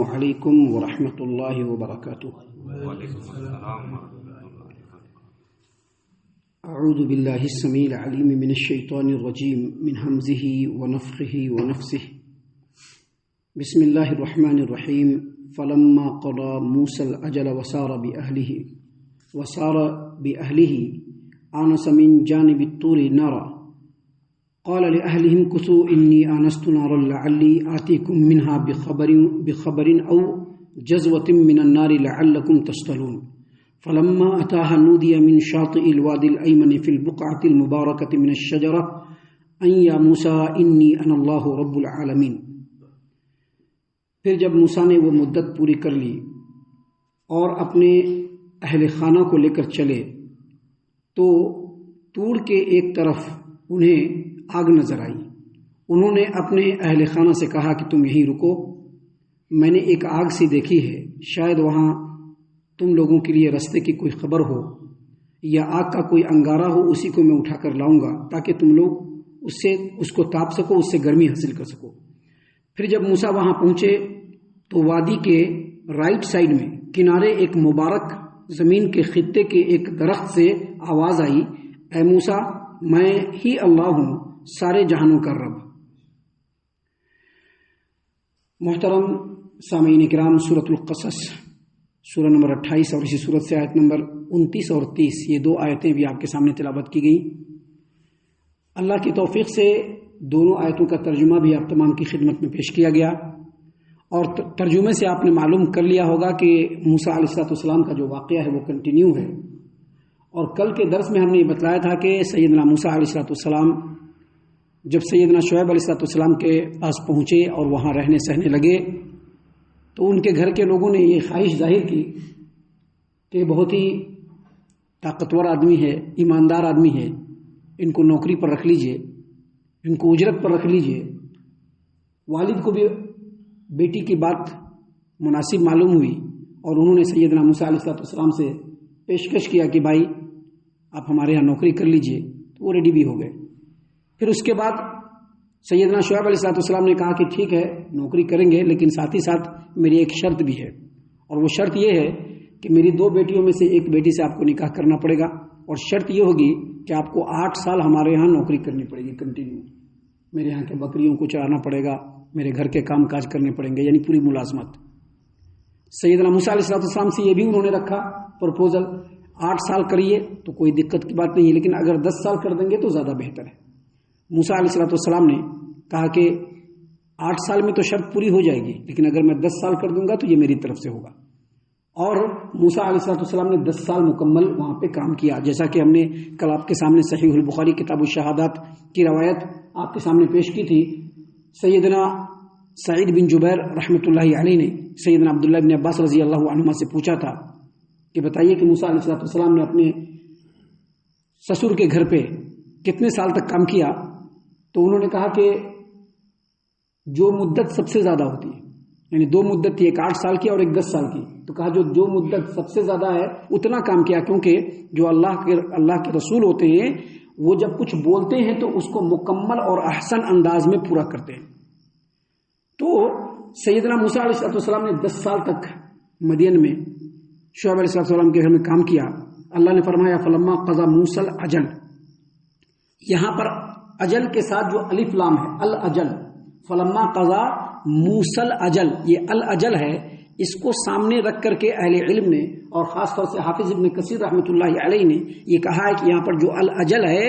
علیکم ورحمۃ اللہ وبرکاتہ۔ اعوذ باللہ السمیع العلیم من الشیطان الرجیم من حمزہ ونفخہ ونفثہ۔ بسم اللہ الرحمن الرحیم۔ فلما قضى موسى الأجل وسار بأهله آنس من جانب الطور نارا قال لأهلهم كثوا إني آنست نارا لعلي آتيكم منها بخبر أو جزوة من النار لعلكم تصطلون فلما أتاها نودي من شاطئ الوادي الأيمن في البقعة المباركة من الشجرة أن يا موسى إني أنا الله رب العالمين۔ پھر جب موسیٰ نے وہ مدت پوری کر لی اور اپنے اہل خانہ کو لے کر چلے تو طور کے ایک طرف انہیں آگ نظر آئی۔ انہوں نے اپنے اہل خانہ سے کہا کہ تم یہیں رکو، میں نے ایک آگ سی دیکھی ہے، شاید وہاں تم لوگوں کے لیے رستے کی کوئی خبر ہو یا آگ کا کوئی انگارہ ہو، اسی کو میں اٹھا کر لاؤں گا تاکہ تم لوگ اس کو تاپ سکو، اس سے گرمی حاصل کر سکو۔ پھر جب موسیٰ وہاں پہنچے تو وادی کے رائٹ سائڈ میں کنارے ایک مبارک زمین کے خطے کے ایک درخت سے آواز آئی، اے موسیٰ میں ہی اللہ ہوں، سارے جہانوں کا رب۔ محترم سامعین کرام، سورۃ القصص سورہ نمبر 28 اور اسی سورت سے آیت نمبر 29 اور 30، یہ دو آیتیں بھی آپ کے سامنے تلاوت کی گئیں۔ اللہ کی توفیق سے دونوں آیتوں کا ترجمہ بھی آپ تمام کی خدمت میں پیش کیا گیا، اور ترجمے سے آپ نے معلوم کر لیا ہوگا کہ موسیٰ علیہ السلام کا جو واقعہ ہے وہ کنٹینیو ہے۔ اور کل کے درس میں ہم نے یہ بتلایا تھا کہ سیدنا موسیٰ علیہ السلام جب سیدنا شعیب علیہ السلام کے پاس پہنچے اور وہاں رہنے سہنے لگے تو ان کے گھر کے لوگوں نے یہ خواہش ظاہر کی کہ بہت ہی طاقتور آدمی ہے، ایماندار آدمی ہے، ان کو نوکری پر رکھ لیجئے، ان کو اجرت پر رکھ لیجئے۔ والد کو بھی بیٹی کی بات مناسب معلوم ہوئی اور انہوں نے سیدنا موسیٰ علیہ السلام سے پیشکش کیا کہ بھائی آپ ہمارے یہاں نوکری کر لیجئے، تو وہ ریڈی بھی ہو گئے۔ پھر اس کے بعد سیدنا شعیب علیہ السلام نے کہا کہ ٹھیک ہے نوکری کریں گے، لیکن ساتھ ہی ساتھ میری ایک شرط بھی ہے، اور وہ شرط یہ ہے کہ میری 2 بیٹیوں میں سے ایک بیٹی سے آپ کو نکاح کرنا پڑے گا، اور شرط یہ ہوگی کہ آپ کو 8 سال ہمارے یہاں نوکری کرنی پڑے گی کنٹینیو، میرے یہاں کے بکریوں کو چرانا پڑے گا، میرے گھر کے کام کاج کرنے پڑیں گے، یعنی پوری ملازمت۔ سیدنا موسیٰ علیہ السلام سے یہ بھی انہوں نے رکھا پرپوزل، 8 سال کریے تو کوئی دقت کی بات نہیں ہے، لیکن اگر 10 سال کر دیں گے تو زیادہ بہتر ہے۔ موسیٰ علیہ السلام نے کہا کہ 8 سال میں تو شرط پوری ہو جائے گی، لیکن اگر میں 10 سال کر دوں گا تو یہ میری طرف سے ہوگا۔ اور موسیٰ علیہ السلام نے 10 سال مکمل وہاں پہ کام کیا، جیسا کہ ہم نے کل آپ کے سامنے صحیح البخاری کتاب الشہادات کی روایت آپ کے سامنے پیش کی تھی۔ سیدنا سعید بن جبیر رحمۃ اللہ علیہ نے سیدنا عبداللہ بن عباس رضی اللہ عنہما سے پوچھا تھا کہ بتائیے کہ موسیٰ علیہ السلام نے اپنے سسر کے گھر پہ کتنے سال تک کام کیا؟ تو انہوں نے کہا کہ جو مدت سب سے زیادہ ہوتی ہے، یعنی 2 مدت تھی، ایک 8 سال کی اور ایک 10 سال کی، تو کہا جو مدت سب سے زیادہ ہے اتنا کام کیا، کیونکہ جو اللہ کے رسول ہوتے ہیں وہ جب کچھ بولتے ہیں تو اس کو مکمل اور احسن انداز میں پورا کرتے ہیں۔ تو سیدنا موسیٰ علیہ السلام نے 10 سال تک مدین میں شعیب علیہ السلام کے گھر میں کام کیا۔ اللہ نے فرمایا فلما قضى موسى الاجل، یہاں پر اجل کے ساتھ جو الف لام ہے الاجل، فلما قضى موسى الاجل، یہ الاجل ہے، اس کو سامنے رکھ کر کے اہل علم نے اور خاص طور سے حافظ ابن کثیر رحمۃ اللہ علیہ نے یہ کہا ہے کہ یہاں پر جو الاجل ہے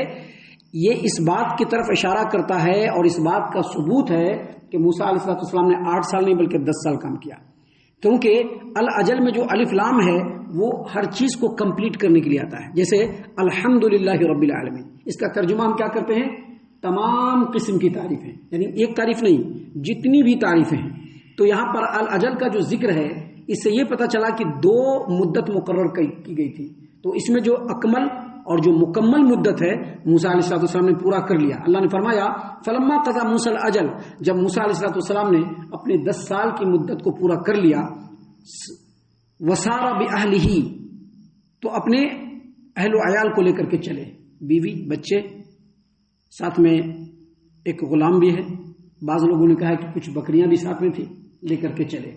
یہ اس بات کی طرف اشارہ کرتا ہے اور اس بات کا ثبوت ہے کہ موسیٰ علیہ السلام نے 8 سال نہیں بلکہ 10 سال کام کیا، کیونکہ الاجل میں جو الف لام ہے وہ ہر چیز کو کمپلیٹ کرنے کے لیے آتا ہے۔ جیسے الحمدللہ رب العالمین، اس کا ترجمہ ہم کیا کرتے ہیں؟ تمام قسم کی تعریفیں، یعنی ایک تعریف نہیں، جتنی بھی تعریفیں ہیں۔ تو یہاں پر الاجل کا جو ذکر ہے اس سے یہ پتہ چلا کہ 2 مدت مقرر کی گئی تھی، تو اس میں جو اکمل اور جو مکمل مدت ہے موسیٰ علیہ السلام نے پورا کر لیا۔ اللہ نے فرمایا فلما قضى موسى الاجل، جب موسیٰ علیہ السلام نے اپنے 10 سال کی مدت کو پورا کر لیا، وسار بأهله، تو اپنے اہل و عیال کو لے کر کے چلے، بیوی بچے، ساتھ میں ایک غلام بھی ہے، بعض لوگوں نے کہا کہ کچھ بکریاں بھی ساتھ میں تھی، لے کر کے چلے۔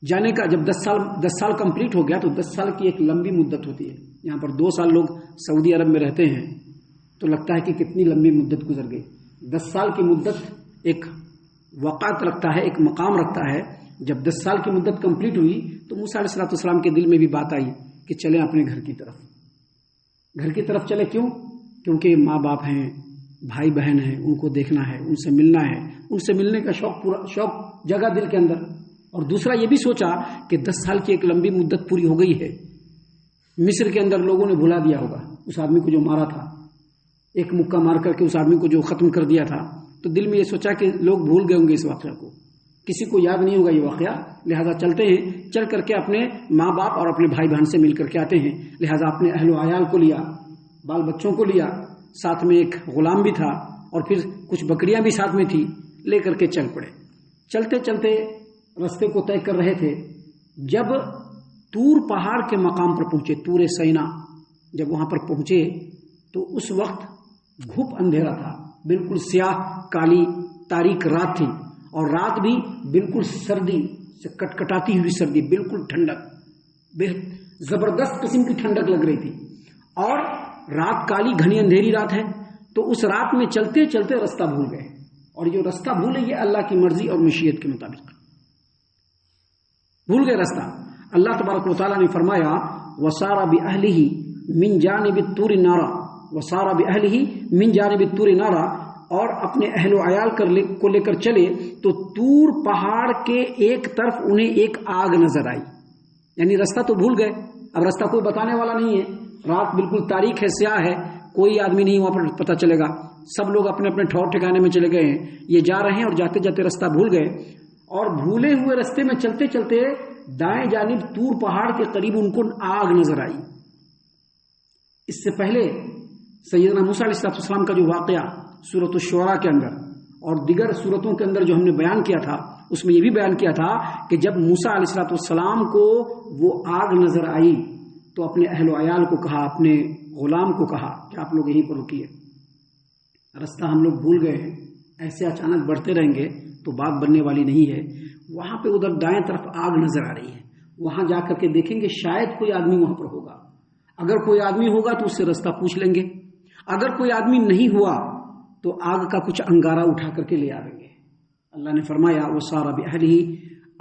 جانے کا جب 10 سال کمپلیٹ ہو گیا تو 10 سال کی ایک لمبی مدت ہوتی ہے. یہاں پر 2 سال لوگ سعودی عرب میں رہتے ہیں تو لگتا ہے کہ کتنی لمبی مدت گزر گئی. 10 سال کی مدت ایک وقت رکھتا ہے, ایک مقام رکھتا ہے. جب 10 سال کی مدت کمپلیٹ ہوئی تو موسیٰ علیہ الصلوۃ والسلام کے دل میں بھی بات آئی کہ چلیں اپنے گھر کی طرف چلے. کیوں؟ کیونکہ ماں باپ ہیں, بھائی بہن ہیں, ان کو دیکھنا ہے, ان سے ملنا ہے, ان سے ملنے کا شوق جگہ دل کے اندر. اور دوسرا یہ بھی سوچا کہ 10 سال کی ایک لمبی مدت پوری ہو گئی ہے. مصر کے اندر لوگوں نے بھلا دیا ہوگا اس آدمی کو جو مارا تھا, ایک مکہ مار کر کے اس آدمی کو جو ختم کر دیا تھا. تو دل میں یہ سوچا کہ لوگ بھول گئے ہوں گے اس واقعہ کو, کسی کو یاد نہیں ہوگا یہ واقعہ, لہذا چلتے ہیں, چل کر کے اپنے ماں باپ اور اپنے بھائی بہن سے مل کر کے آتے ہیں. لہذا اپنے اہل و عیال کو لیا, بال بچوں کو لیا, ساتھ میں ایک غلام بھی تھا اور پھر کچھ بکریاں بھی ساتھ میں تھی, لے کر کے چل پڑے. چلتے چلتے رستے کو طے کر رہے تھے. جب طور پہاڑ کے مقام پر پہنچے, طور سینا, جب وہاں پر پہنچے تو اس وقت گھپ اندھیرا تھا, بالکل سیاہ کالی تاریک رات تھی, اور رات بھی بالکل سردی سے کٹکٹاتی ہوئی سردی, بالکل ٹھنڈک, زبردست قسم کی ٹھنڈک لگ رہی تھی. اور رات کالی گھنی اندھیری رات ہے, تو اس رات میں چلتے چلتے رستہ بھول گئے. اور جو رستہ بھولے یہ اللہ کی مرضی اور مشیت کے مطابق بھول گئے رستہ. اللہ تبارک و تعالیٰ نے فرمایا وَسَارَ بِأَهْلِهِ مِنْ جَانِبِ الطُّورِ نَارًا, وَسَارَ بِأَهْلِهِ مِنْ جَانِبِ الطُّورِ نَارًا, اور اپنے اہل و عیال کو لے کر چلے تو طور پہاڑ کے ایک طرف انہیں ایک آگ نظر آئی. یعنی رستہ تو بھول گئے, اب رستہ کوئی بتانے والا نہیں ہے, رات بالکل تاریک ہے, سیاہ ہے, کوئی آدمی نہیں وہاں پر پتہ چلے گا. سب لوگ اپنے اپنے ٹھور ٹھکانے میں چلے گئے ہیں. یہ جا رہے ہیں اور جاتے جاتے رستہ بھول گئے, اور بھولے ہوئے رستے میں چلتے چلتے دائیں جانب طور پہاڑ کے قریب ان کو آگ نظر آئی. اس سے پہلے سیدنا موسیٰ علیہ السلام کا جو واقعہ سورۃ الشعراء کے اندر اور دیگر سورتوں کے اندر جو ہم نے بیان کیا تھا, اس میں یہ بھی بیان کیا تھا کہ جب موسیٰ علیہ السلام کو وہ آگ نظر آئی تو اپنے اہل و عیال کو کہا, اپنے غلام کو کہا کہ آپ لوگ یہیں پر رکیے, رستہ ہم لوگ بھول گئے ہیں, ایسے اچانک بڑھتے رہیں گے تو بات بننے والی نہیں ہے. وہاں پہ ادھر دائیں طرف آگ نظر آ رہی ہے, وہاں جا کر کے دیکھیں گے شاید کوئی آدمی وہاں پر ہوگا. اگر کوئی آدمی ہوگا تو اس سے رستہ پوچھ لیں گے, اگر کوئی آدمی نہیں ہوا تو آگ کا کچھ انگارہ اٹھا کر کے لے آئیں گے. اللہ نے فرمایا وَسَارَ بِأَهْلِهِ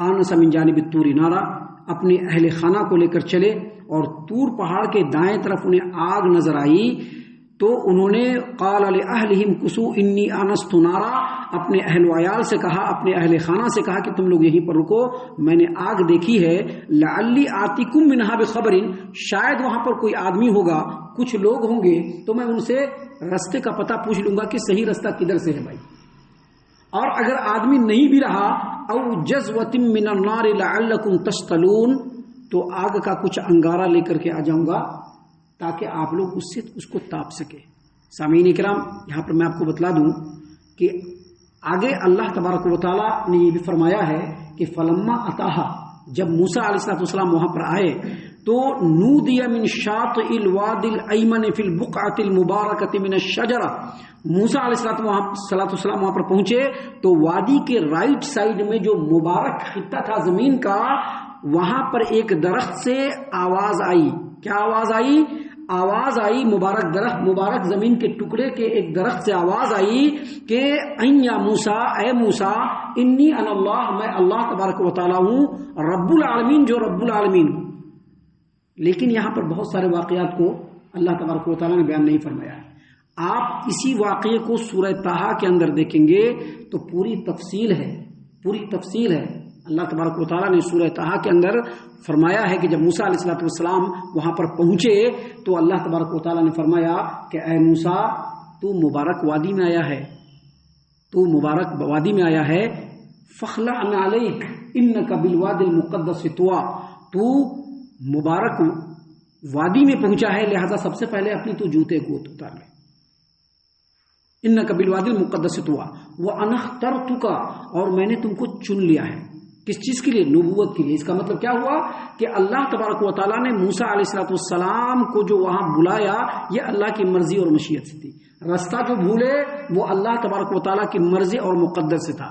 آنَسَ مِنْ جَانِبِ الطُّورِ نَارًا, اپنے اہل خانہ کو لے کر چلے اور طور پہاڑ کے دائیں طرف انہیں آگ نظر آئی تو انہوں نے قال لأهلهم كثوا انی آنست نارا, اپنے اہل و عیال سے کہا, اپنے اہل خانہ سے کہا کہ تم لوگ یہیں پر رکو, میں نے آگ دیکھی ہے. لعلی آتیکم منہا بخبر, شاید وہاں پر کوئی آدمی ہوگا, کچھ لوگ ہوں گے تو میں ان سے رستے کا پتہ پوچھ لوں گا کہ صحیح رستہ کدھر سے ہے بھائی. اور اگر آدمی نہیں بھی رہا او جزوۃ من النار لعلکم تصطلون, تو آگ کا کچھ انگارہ لے کر کے آ جاؤں گا تاکہ آپ لوگ اس کو تاپ سکے. سامعین کرام, یہاں پر میں آپ کو بتلا دوں کہ آگے اللہ تبارک و تعالیٰ نے یہ بھی فرمایا ہے کہ فلما اتاہا, جب موسیٰ علیہ السلام وہاں پر آئے تو نودی من شاطئ الوادی الایمن فی البقعۃ المبارکۃ من الشجرہ, موسیٰ علیہ السلام وہاں پر پہنچے تو وادی کے رائٹ سائڈ میں جو مبارک خطہ تھا زمین کا, وہاں پر ایک درخت سے آواز آئی. کیا آواز آئی؟ آواز آئی مبارک درخت, مبارک زمین کے ٹکڑے کے ایک درخت سے آواز آئی کہ این یا موسیٰ, اے موسیٰ, انی انا اللہ, میں اللہ تبارک و تعالیٰ ہوں, رب العالمین, جو رب العالمین ہوں. لیکن یہاں پر بہت سارے واقعات کو اللہ تبارک و تعالیٰ نے بیان نہیں فرمایا ہے. آپ اسی واقعے کو سورہ طٰہٰ کے اندر دیکھیں گے تو پوری تفصیل ہے, پوری تفصیل ہے. اللہ تبارک و تعالیٰ نے سورہ طٰہٰ کے اندر فرمایا ہے کہ جب موسیٰ علیہ السلام وہاں پر پہنچے تو اللہ تبارک و تعالیٰ نے فرمایا کہ اے موسیٰ, تو مبارک وادی میں آیا ہے, تو مبارک وادی میں آیا ہے. فخلع علیک انک بالوادی المقدس طویٰ, تو مبارک وادی میں پہنچا ہے, لہذا سب سے پہلے اپنی تو جوتے کو اتار لے. انک بالوادی المقدس طویٰ وانا اخترتک, اور میں نے تم کو چن لیا ہے. کس چیز کے لیے؟ نبوت کے لیے. اس کا مطلب کیا ہوا کہ اللہ تبارک و تعالیٰ نے موسیٰ علیہ السلام کو جو وہاں بلایا یہ اللہ کی مرضی اور مشیت سے تھی. رستہ جو بھولے وہ اللہ تبارک و تعالیٰ کی مرضی اور مقدر سے تھا.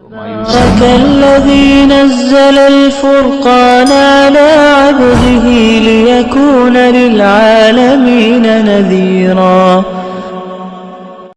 الذي نزل الفرقان على عبده ليكون للعالمين نذيرا